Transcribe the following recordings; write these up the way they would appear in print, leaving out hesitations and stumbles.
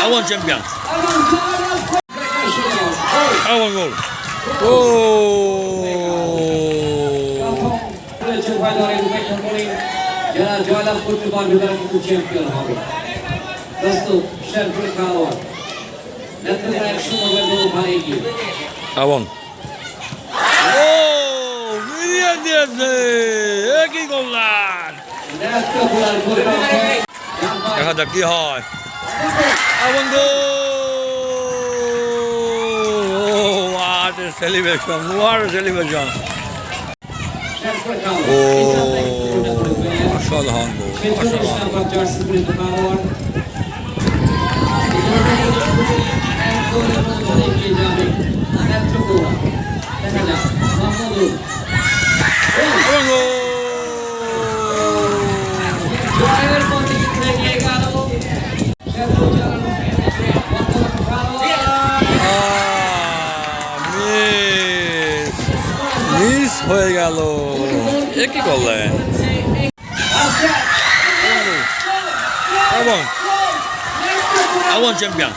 Awon champion. Awon goal. Oh! যারা জয়লাভ করতে পারবে তারা কিন্তু চ্যাম্পিয়ন হবে। প্রস্তুত শেরপুর খেলোয়াড় নেতৃত্বে 100 নম্বর ভারী কি Awon. Oh! William দিয়েছে একই গোল না। দেখা যাক কি হয়। Awon goal! Oh! What a celebration! What a celebration! অসাধারণ গোল মিস হয়ে গেল কি করলেন Awon champion.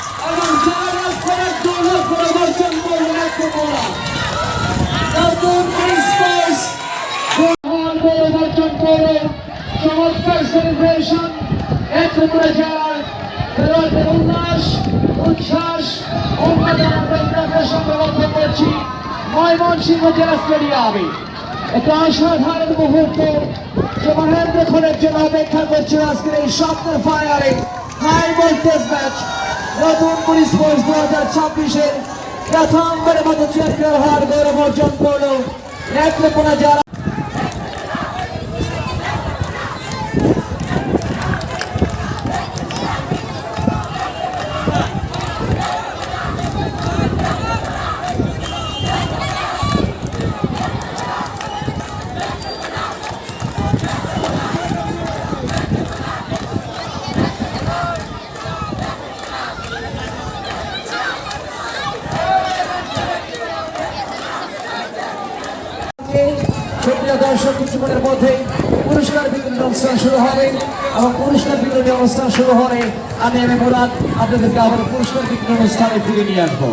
চমৎকার সেলিব্রেশন একত্রে যাওয়ার খেলোয়াড়দের উচ্ছ্বাস অন্যদের সঙ্গে লক্ষ্য করছি ময়মনসিংহ জেলা স্টেডিয়ামে একটা অসাধারণ মুহূর্ত যে মহেন্দ্র ক্ষণের জন্য অপেক্ষা করছে আজকের এই স্বপ্নের ফাইনালে হাই ভোল্টেজ ম্যাচ নতুন পুলিশ ফোর্স 2026-এর প্রথমবারের মতো চ্যাম্পিয়ন হওয়ার গৌরব অর্জন করল নেত্রকোনা জেলা। সুপ্রিয় দর্শক কিছুক্ষণের মধ্যে পুরস্কার বিতরণ অনুষ্ঠান শুরু হবে এবং পুরস্কার বিতরণ অনুষ্ঠান শুরু হলে আমি মুরাদ আপনাদেরকে আবার পুরস্কার বিতরণ অনুষ্ঠানে ফিরে নিয়ে আসবো।